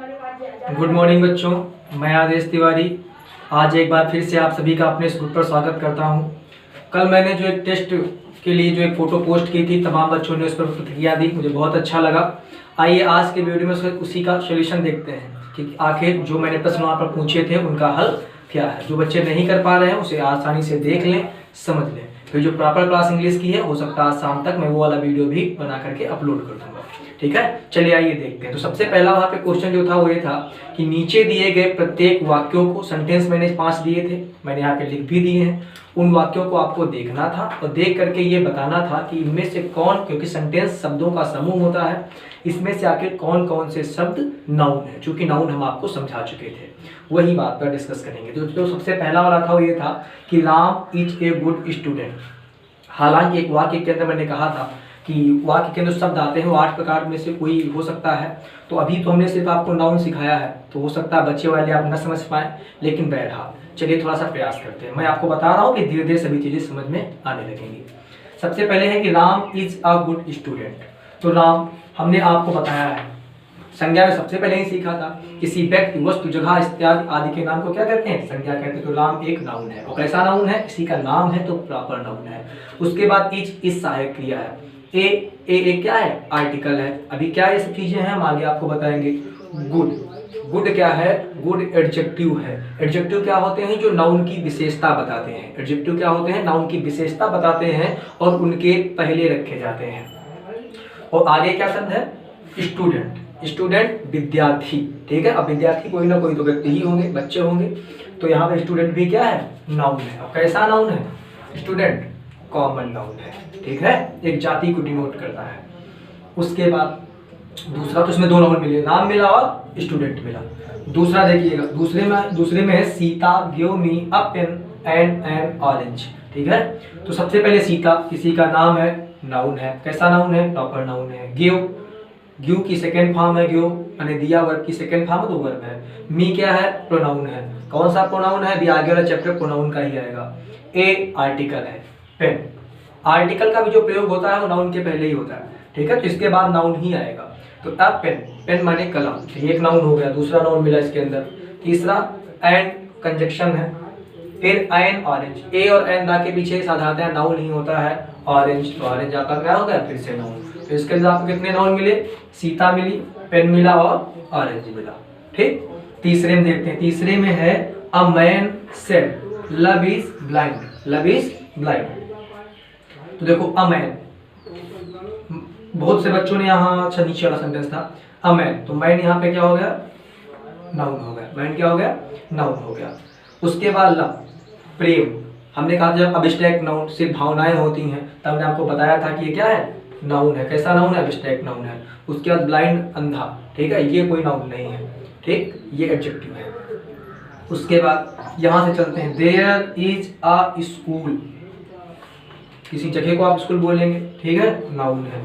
Good morning बच्चों, मैं आदेश तिवारी आज एक बार फिर से आप सभी का अपने ग्रुप पर स्वागत करता हूं। कल मैंने जो एक टेस्ट के लिए जो एक फ़ोटो पोस्ट की थी, तमाम बच्चों ने उस पर प्रतिक्रिया दी, मुझे बहुत अच्छा लगा। आइए आज के वीडियो में उसी का सोल्यूशन देखते हैं कि आखिर जो मैंने प्रश्न वहाँ पर पूछे थे उनका हल क्या है। जो बच्चे नहीं कर पा रहे हैं उसे आसानी से देख लें, समझ लें। फिर जो प्रॉपर क्लास इंग्लिश की है हो सकता है आज शाम तक मैं वो वाला वीडियो भी बना करके अपलोड कर दूंगा। ठीक है, चलिए आइए देखते हैं। तो सबसे पहला वहाँ पे क्वेश्चन जो था वो ये था कि नीचे दिए गए प्रत्येक वाक्यों को, सेंटेंस मैंने 5 दिए थे, मैंने यहाँ पे लिख भी दिए हैं, उन वाक्यों को आपको देखना था और देख करके ये बताना था कि इनमें से कौन, क्योंकि सेंटेंस शब्दों का समूह होता है, इसमें से आखिर कौन कौन से शब्द नाउन है। चूंकि नाउन हम आपको समझा चुके थे, वही बात पर डिस्कस करेंगे। तो सबसे पहला वाला था वो ये था कि Ram is a good student. हालांकि एक वाक्य के अंदर मैंने कहा था कि वाक्य के अंदर शब्द आते हैं वो 8 प्रकार में से कोई हो सकता है। तो अभी तो हमने सिर्फ आपको नाउन सिखाया है, तो हो सकता है बच्चे वाले आप न समझ पाएँ, लेकिन बहरहाल चलिए थोड़ा सा प्रयास करते हैं। मैं आपको बता रहा हूँ कि धीरे धीरे सभी चीज़ें समझ में आने लगेंगी। सबसे पहले है कि Ram is a good student. तो राम हमने आपको बताया है, संज्ञा में सबसे पहले ही सीखा था, किसी व्यक्ति, वस्तु, जगह इत्यादि आदि के नाम को क्या कहते हैं, संज्ञा कहते हैं। तो राम एक नाउन है, और कैसा नाउन है, किसी का नाम है तो प्रॉपर नाउन है। उसके बाद इज सहायक क्रिया है, ए क्या है, आर्टिकल है। अभी क्या ये सब चीजें हैं हम आगे आपको बताएंगे। गुड क्या है, गुड एडजेक्टिव है। एडजेक्टिव क्या होते हैं, जो नाउन की विशेषता बताते हैं। एडजेक्टिव क्या होते हैं, नाउन की विशेषता बताते हैं और उनके पहले रखे जाते हैं। और आगे क्या शब्द है, स्टूडेंट विद्यार्थी। ठीक है, अब विद्यार्थी कोई ना कोई तो व्यक्ति ही होंगे, बच्चे होंगे। तो यहाँ पे स्टूडेंट भी क्या है, नाउन है। अब कैसा नाउन है, स्टूडेंट कॉमन नाउन है। ठीक है, एक जाति को डिनोट करता है। उसके बाद दूसरा, तो इसमें 2 नाउन मिले, नाम मिला और स्टूडेंट मिला। दूसरा देखिएगा, दूसरे में है Sita give me a pen and an orange. ठीक है, तो सबसे पहले सीता किसी का नाम है, नाउन है। कैसा नाउन है, प्रॉपर नाउन है। गिव की सेकेंड फॉर्म है, गिव यानी दिया, वर्ब की सेकेंड फॉर्म तो वर्ब है। मी क्या है, प्रोनाउन है। कौन सा प्रोनाउन है, अभी आगे वाला चैप्टर प्रोनाउन का ही आएगा। ए आर्टिकल है। पेन, आर्टिकल का भी जो प्रयोग होता है वो नाउन के पहले ही होता है। ठीक है, तो इसके बाद नाउन ही आएगा। तो अब पेन माने कलम, एक नाउन हो गया, दूसरा नाउन मिला इसके अंदर। तीसरा एंड कंजक्शन है। फिर एन ऑरेंज, ए और एन दा के पीछे साधारणतः नाउन ही होता है, ऑरेंज। तो ऑरेंज आपका क्या होता है, फिर से नाउन। तो इसके अंदर आपको कितने नाउन मिले, सीता मिली, पेन मिला और ऑरेंज मिला। ठीक, तीसरे में देखते हैं। तीसरे में है a man said love is blind. तो देखो अ मैन, बहुत से बच्चों ने यहाँ, अच्छा नीचे वाला सेंटेंस था अ मैन, तो मैन यहाँ पे क्या हो गया, नाउन हो गया। मैन क्या हो गया, नाउन हो गया। उसके बाद लव, प्रेम। हमने कहा जब अब्स्ट्रैक्ट नाउन सिर्फ भावनाएं होती हैं, तब हमने आपको बताया था कि ये क्या है, नाउन है। कैसा नाउन है, अब्स्ट्रैक्ट नाउन है। उसके बाद ब्लाइंड, अंधा। ठीक है, ये कोई नाउन नहीं है। ठीक, ये एडजेक्टिव है। उसके बाद यहाँ से चलते हैं, देयर इज अ स्कूल, किसी जगह को आप स्कूल बोलेंगे। ठीक है, नाउन है।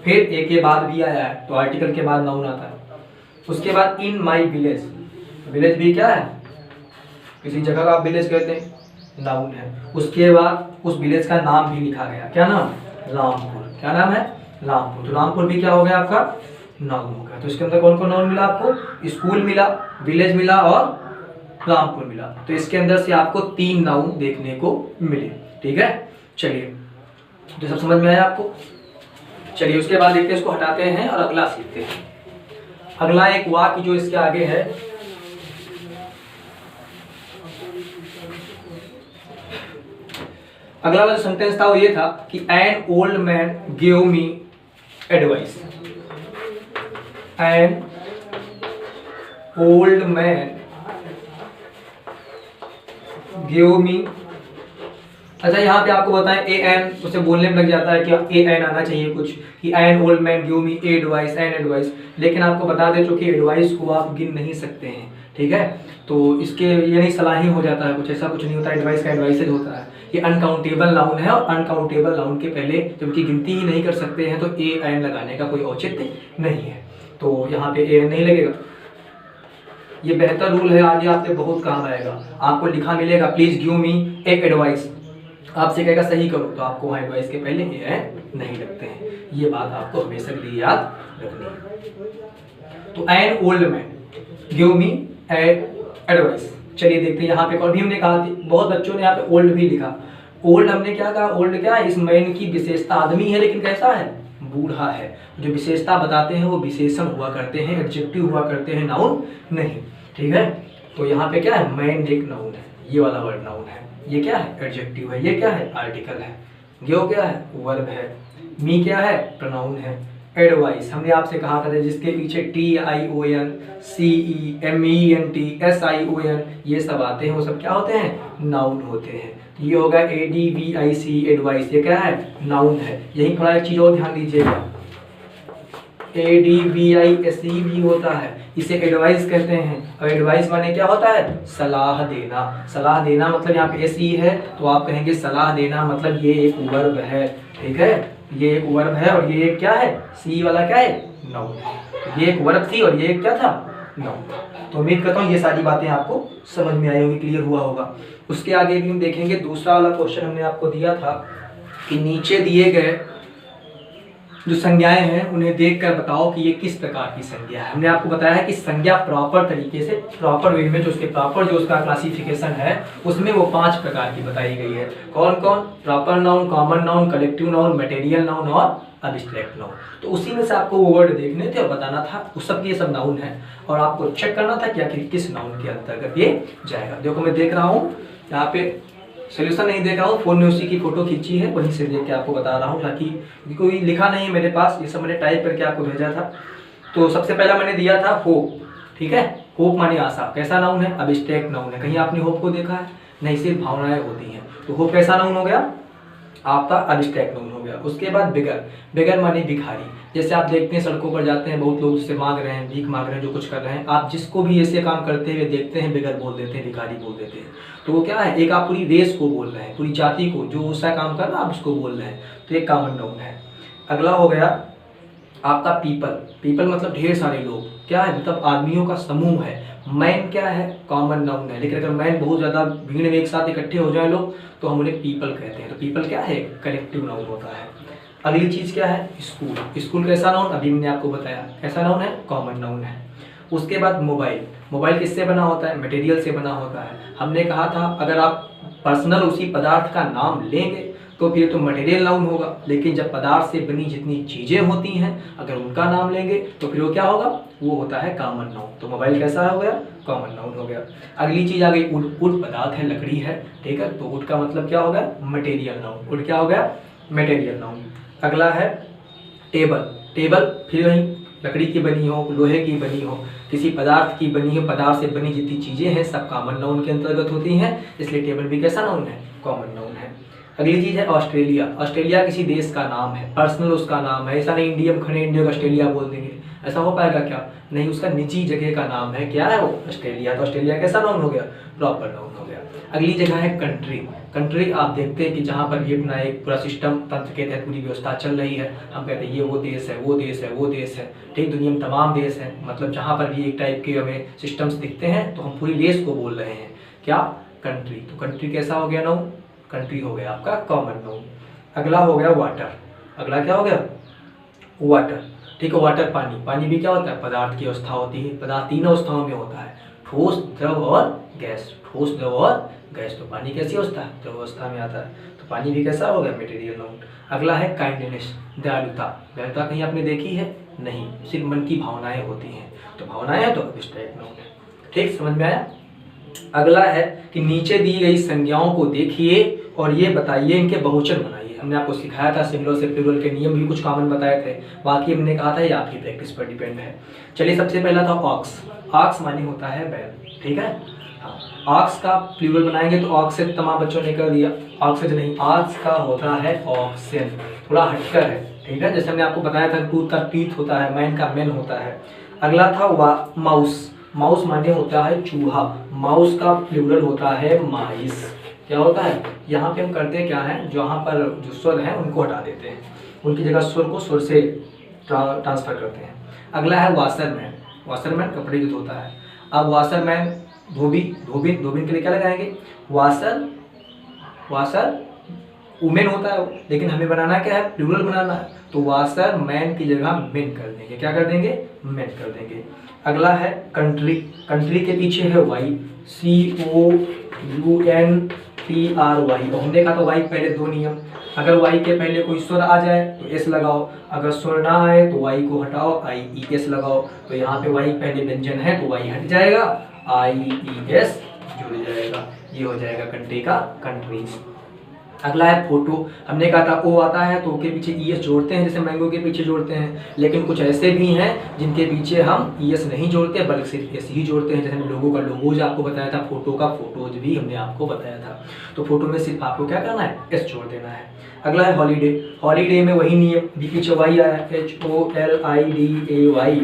फिर ए के बाद भी आया है, तो आर्टिकल के बाद नाउन आता है। उसके बाद इन माई विलेज, विलेज भी क्या है, किसी जगह का आप विलेज कहते हैं, नाउन है। उसके बाद उस विलेज का नाम भी लिखा गया, क्या नाम, रामपुर। क्या नाम है, रामपुर। तो रामपुर भी क्या हो गया आपका, नाउन हो गया। तो इसके अंदर कौन कौन नाउन मिला आपको, स्कूल मिला, विलेज मिला और रामपुर मिला। तो इसके अंदर से आपको 3 नाउन देखने को मिले। ठीक है, चलिए तो सब समझ में आया आपको। चलिए उसके बाद देखते हैं, इसको हटाते हैं और अगला सीखते हैं। अगला एक वाक्य जो इसके आगे है, अगला वाला सेंटेंस था वो ये था कि an old man give me advice. An old man give me, अच्छा यहाँ पे आपको बताएं ए एन, उसे बोलने में लग जाता है कि ए एन आना चाहिए कुछ, कि an old man give me advice, an advice. लेकिन आपको बता दें चूंकि एडवाइस को आप गिन नहीं सकते हैं। ठीक है, तो इसके ये नहीं सलाह ही हो जाता है, कुछ ऐसा कुछ नहीं होता। एडवाइस का एडवाइसेज होता है। ये अनकाउंटेबल नाउन है और अनकाउंटेबल नाउन के पहले जब की गिनती ही नहीं कर सकते हैं तो ए एन लगाने का कोई औचित्य नहीं है। तो यहाँ पे ए एन नहीं लगेगा। ये बेहतर रूल है, आगे आपके बहुत काम आएगा। आपको लिखा मिलेगा प्लीज गिव मी एक एडवाइस, आपसे कहेगा सही करो, तो आपको वहाँ एडवाइस के पहले ए एन नहीं लगते हैं। ये बात आपको हमेशा के लिए याद रखनी है। तो an old man, give me advice. चलिए देखते हैं यहाँ पे, और भी हमने कहा थी, बहुत बच्चों ने यहाँ पे ओल्ड भी लिखा। ओल्ड हमने क्या कहा, ओल्ड क्या है, इस मैन की विशेषता, आदमी है लेकिन कैसा है, बूढ़ा है। जो विशेषता बताते हैं वो विशेषण हुआ करते हैं, एडजेक्टिव हुआ करते हैं, नाउन नहीं। ठीक है, तो यहाँ पे क्या है, मैन एक नाउन है, ये वाला वर्ड नाउन है, ये क्या है, एडजेक्टिव है, ये क्या है, आर्टिकल है, गिव क्या है, वर्ब है, मी क्या है, प्रोनाउन है, एडवाइस हमने आपसे कहा था जिसके पीछे TION CEMENT SION ये सब आते हैं, वो सब क्या होते हैं, नाउन होते हैं। ये होगा ADVIC एडवाइस, ये क्या है, नाउन है। यही थोड़ा एक चीज और ध्यान दीजिएगा, ADVIC भी होता है, इसे एडवाइस कहते हैं। और एडवाइस माने क्या होता है, सलाह देना। सलाह देना मतलब यहाँ पे SE है तो आप कहेंगे सलाह देना, मतलब ये एक वर्ब है। ठीक है, ये एक वर्ब है और ये एक क्या है, सी वाला क्या है, नाउन है। ये एक वर्ब थी और ये एक क्या था, नाउन था। तो उम्मीद करता हूँ ये सारी बातें आपको समझ में आई होगी, क्लियर हुआ होगा। उसके आगे भी हम देखेंगे, दूसरा वाला क्वेश्चन हमने आपको दिया था कि नीचे दिए गए जो संज्ञाएं हैं उन्हें देखकर बताओ कि ये किस प्रकार की संज्ञा है। हमने आपको बताया है कि संज्ञा प्रॉपर तरीके से, प्रॉपर वे में, जो उसके प्रॉपर जो उसका क्लासिफिकेशन है उसमें वो 5 प्रकार की बताई गई है। कौन कौन, proper noun, common noun, collective noun, material noun और अब्स्ट्रैक्ट नाउन। तो उसी में से आपको वो वर्ड देखने थे और बताना था, उस सब ये सब नाउन है और आपको चेक करना था कि आखिर किस नाउन के अंतर्गत ये जाएगा। देखो मैं देख रहा हूँ यहाँ पे सोल्यूशन नहीं देख रहा हूँ, फोन में उसी की फोटो खींची है, वहीं से देख के आपको बता रहा हूँ, ताकि कोई लिखा नहीं है मेरे पास, ये सब मैंने टाइप करके आपको भेजा था। तो सबसे पहला मैंने दिया था होप। ठीक है, होप माने आशा, कैसा नाउन है, अब्स्ट्रैक्ट नाउन है। कहीं आपने होप को देखा है, नहीं, सिर्फ भावनाएं होती हैं। तो होप कैसा नाउन हो गया, आपका अब्स्ट्रैक्ट नाउन हो गया। उसके बाद बिगर, बिगर माने भिखारी। जैसे आप देखते हैं सड़कों पर जाते हैं, बहुत लोग जिससे मांग रहे हैं, भीख मांग रहे हैं, जो कुछ कर रहे हैं, आप जिसको भी ऐसे काम करते हुए देखते हैं बिगर बोल देते हैं, भिखारी बोल देते हैं। तो वो क्या है, एक आप पूरी रेस को बोल रहे हैं, पूरी जाति को, जो उसका काम कर रहा है आप उसको बोल रहे हैं, तो एक कॉमन नाउन है। अगला हो गया आपका पीपल। पीपल मतलब ढेर सारे लोग, क्या है, मतलब आदमियों का समूह है। मैन क्या है, कॉमन नाउन है, लेकिन अगर मैन बहुत ज़्यादा भीड़ में एक साथ इकट्ठे हो जाए लोग तो हम उन्हें पीपल कहते हैं। तो पीपल क्या है, कलेक्टिव नाउन होता है। अगली चीज़ क्या है, स्कूल। स्कूल कैसा नाउन, अभी मैंने आपको बताया कैसा नाउन है, कॉमन नाउन है। उसके बाद मोबाइल। मोबाइल किससे बना होता है, मटेरियल से बना होता है। हमने कहा था अगर आप पर्सनल उसी पदार्थ का नाम लेंगे तो फिर तो मटेरियल नाउन होगा, लेकिन जब पदार्थ से बनी जितनी चीज़ें होती हैं अगर उनका नाम लेंगे तो फिर वो क्या होगा, वो होता है कॉमन नाउन। तो मोबाइल कैसा हो गया, कॉमन नाउन हो गया। अगली चीज़ आ गई वुड। वुड पदार्थ है, लकड़ी है, ठीक है, तो वुड का मतलब क्या हो गया, मटेरियल नाउन। वुड क्या हो गया, मटेरियल नाउन। अगला है टेबल। टेबल फिर वही लकड़ी की बनी हो, लोहे की बनी हो, किसी पदार्थ की बनी हो, पदार्थ से बनी जितनी चीज़ें हैं सब कॉमन नाउन के अंतर्गत होती हैं, इसलिए टेबल भी कैसा नाउन है, कॉमन नाउन है। अगली चीज़ है ऑस्ट्रेलिया। ऑस्ट्रेलिया किसी देश का नाम है, पर्सनल उसका नाम है। ऐसा नहीं इंडिया में खड़े इंडिया को ऑस्ट्रेलिया बोल देंगे, ऐसा हो पाएगा क्या, नहीं, उसका निजी जगह का नाम है, क्या है वो, ऑस्ट्रेलिया। तो ऑस्ट्रेलिया कैसा नाउन हो गया, प्रॉपर नाउन हो गया। अगली जगह है कंट्री। कंट्री आप देखते हैं कि जहाँ पर भी अपना एक पूरा सिस्टम तंत्र के तहत पूरी व्यवस्था चल रही है, हम कहते हैं ये वो देश है, वो देश है, वो देश है, ठीक। दुनिया में तमाम देश हैं, मतलब जहाँ पर भी एक टाइप के हमें सिस्टम्स दिखते हैं तो हम पूरी देश को बोल रहे हैं, क्या, कंट्री। तो कंट्री कैसा हो गया नाउन, कंट्री हो गया आपका कॉमन नाउन। अगला हो गया वाटर। अगला क्या हो गया, वाटर, ठीक है। वाटर पानी। पानी भी क्या होता है, पदार्थ की अवस्था होती है। पदार्थ 3 अवस्थाओं में होता है, ठोस, द्रव और गैस। ठोस, द्रव और गैस। तो पानी कैसी अवस्था है, द्रव अवस्था में आता है, तो पानी भी कैसा हो गया, मटेरियल नाउन। अगला है काइंडनेस, दयालुता। दयालुता कहीं आपने देखी है, नहीं, सिर्फ मन की भावनाएं होती हैं, तो भावनाएं हैं तो अब्स्ट्रैक्ट नाउन है, ठीक, समझ में आया। अगला है कि नीचे दी गई संज्ञाओं को देखिए और ये बताइए इनके बहुवचन बनाइए। हमने आपको सिखाया था सिंगुलर से प्लूरल के नियम भी कुछ कॉमन बताए थे, बाकी हमने कहा था ये आपकी प्रैक्टिस पर डिपेंड है। चलिए सबसे पहला था ऑक्स। ऑक्स माने होता है बैल, ठीक है। हाँ, ऑक्स का प्लूरल बनाएंगे तो ऑक्स से तमाम बच्चों ने कर दिया, ऑक्स नहीं, ऑक्स का होता है ऑक्सेन, थोड़ा हटकर है, ठीक है। जैसे हमने आपको बताया था टूथ का टीथ होता है, मैन का मैन होता है। अगला था माउस। माउस माने होता है चूहा, माउस का प्लूरल होता है माइस। क्या होता है, यहाँ पे हम करते क्या है, जहाँ पर जो स्वर हैं उनको हटा देते हैं, उनकी जगह स्वर को स्वर से ट्रांसफर करते हैं। अगला है वाशरमैन। वाशरमैन कपड़े जो धोता है। अब वाशरमैन धोबी, धोबिन, धोबिन के लिए क्या लगाएंगे, वाशर, वाशर वुमेन होता है वो, लेकिन हमें बनाना क्या है, प्लूरल बनाना है, तो वाशर मैन की जगह मेन कर देंगे। क्या कर देंगे, मेन कर देंगे। अगला है कंट्री, कंट्री के पीछे है वाई, COUNTRY। तो हमने कहा था वाई पहले दो नियम, अगर वाई के पहले कोई स्वर आ जाए तो एस लगाओ, अगर स्वर ना आए तो वाई को हटाओ, IES लगाओ। तो यहाँ पे वाई पहले व्यंजन है तो वाई हट जाएगा, IES जुड़ जाएगा, ये हो जाएगा कंट्री का कंट्रीज। अगला है फोटो, हमने कहा था ओ आता है तो के पीछे ES जोड़ते हैं, जैसे मैंगो के पीछे जोड़ते हैं, लेकिन कुछ ऐसे भी हैं जिनके पीछे हम ES नहीं जोड़ते बल्कि सिर्फ S ही जोड़ते हैं। जैसे लोगों का लोगोज आपको बताया था, फोटो का फोटोज भी हमने आपको बताया था। तो फोटो में सिर्फ आपको क्या करना है, S जोड़ देना है। अगला है हॉलीडे, हॉलीडे में वही नियम, भी पीछे वाई आया, HOLIDAY।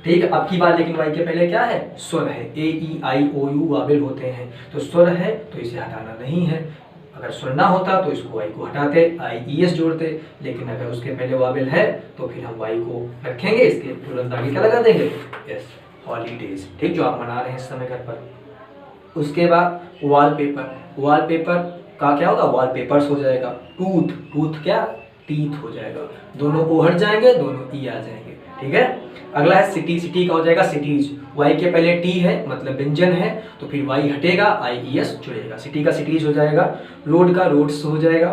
ठीक है, अब की बात, लेकिन वाई के पहले क्या है, स्वर है, AEIOU वावेल होते हैं, तो स्वर है तो इसे हटाना नहीं है। अगर स्वर ना होता तो इसको वाई को हटाते, IES जोड़ते, लेकिन अगर उसके पहले वावेल है तो फिर हम वाई को रखेंगे, इसके तुरंत आगे क्या लगा देंगे, यस, हॉलीडेज। ठीक, जो आप मना रहे हैं इस समय घर पर। उसके बाद वॉलपेपर, वॉलपेपर का क्या होगा, वॉलपेपर्स हो जाएगा। टूथ, टूथ क्या, टीथ हो जाएगा, दोनों ओ हट जाएंगे, दोनों ई आ जाएंगे। ठीक है। अगला है सिटी, सिटी का हो जाएगा सिटीज, वाई के पहले टी है मतलब व्यंजन है तो फिर वाई हटेगा, IES जुड़ेगा, सिटी का सिटीज हो जाएगा। रोड का रोड्स हो जाएगा।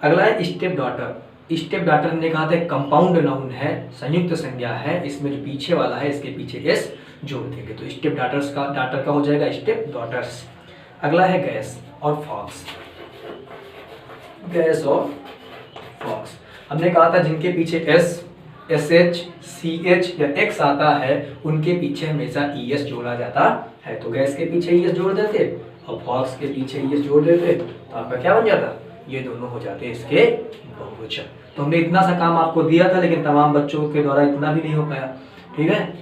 अगला है स्टेप डॉटर, स्टेप डॉटर हमने कहा था कंपाउंड नाउन है, संयुक्त संज्ञा है, इसमें जो पीछे वाला है इसके पीछे S जोड़ देंगे, तो स्टेप डॉटर्स का, डॉटर का हो जाएगा स्टेप डॉटर्स। अगला है गैस और फॉक्स, गैस और फॉक्स, हमने कहा था जिनके पीछे S, SH, CH या X आता है उनके पीछे हमेशा ES जोड़ा जाता है। तो गैस के पीछे ES जोड़ देते और फॉक्स के पीछे ES जोड़ देते तो आपका क्या बन जाता, ये दोनों हो जाते इसके बहुवचन। तो हमने इतना सा काम आपको दिया था, लेकिन तमाम बच्चों के द्वारा इतना भी नहीं हो पाया। ठीक है,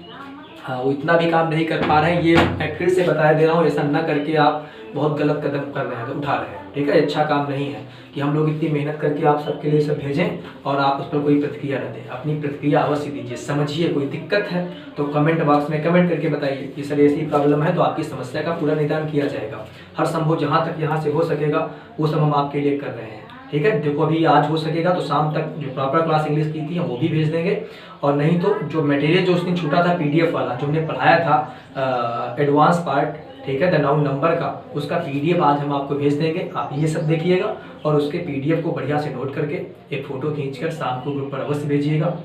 हाँ, वो इतना भी काम नहीं कर पा रहे हैं, ये मैं फिर से बता दे रहा हूँ, ऐसा ना करके आप बहुत गलत कदम कर रहे हैं, तो उठा रहे हैं। ठीक है, अच्छा काम नहीं है कि हम लोग इतनी मेहनत करके आप सबके लिए सब भेजें और आप उस पर कोई प्रतिक्रिया न दें। अपनी प्रतिक्रिया अवश्य दीजिए, समझिए, कोई दिक्कत है तो कमेंट बॉक्स में कमेंट करके बताइए कि सर ऐसी प्रॉब्लम है, तो आपकी समस्या का पूरा निदान किया जाएगा। हर संभव जहाँ तक यहाँ से हो सकेगा वो सब हम आपके लिए कर रहे हैं। ठीक है, देखो अभी आज हो सकेगा तो शाम तक जो प्रॉपर क्लास इंग्लिश की थी हम वो भी भेज देंगे, और नहीं तो जो मटेरियल जो उस दिन छूटा था PDF वाला जो हमने पढ़ाया था एडवांस पार्ट, ठीक है, द नाउन नंबर का, उसका PDF आज हम आपको भेज देंगे। आप ये सब देखिएगा और उसके PDF को बढ़िया से नोट करके एक फ़ोटो खींचकर शाम को ग्रुप पर अवश्य भेजिएगा।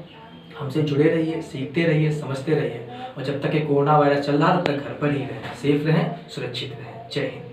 हमसे जुड़े रहिए, सीखते रहिए, समझते रहिए, और जब तक ये कोरोना वायरस चल रहा है तब तक घर पर ही रहें, सेफ रहें, सुरक्षित रहें। जय हिंद।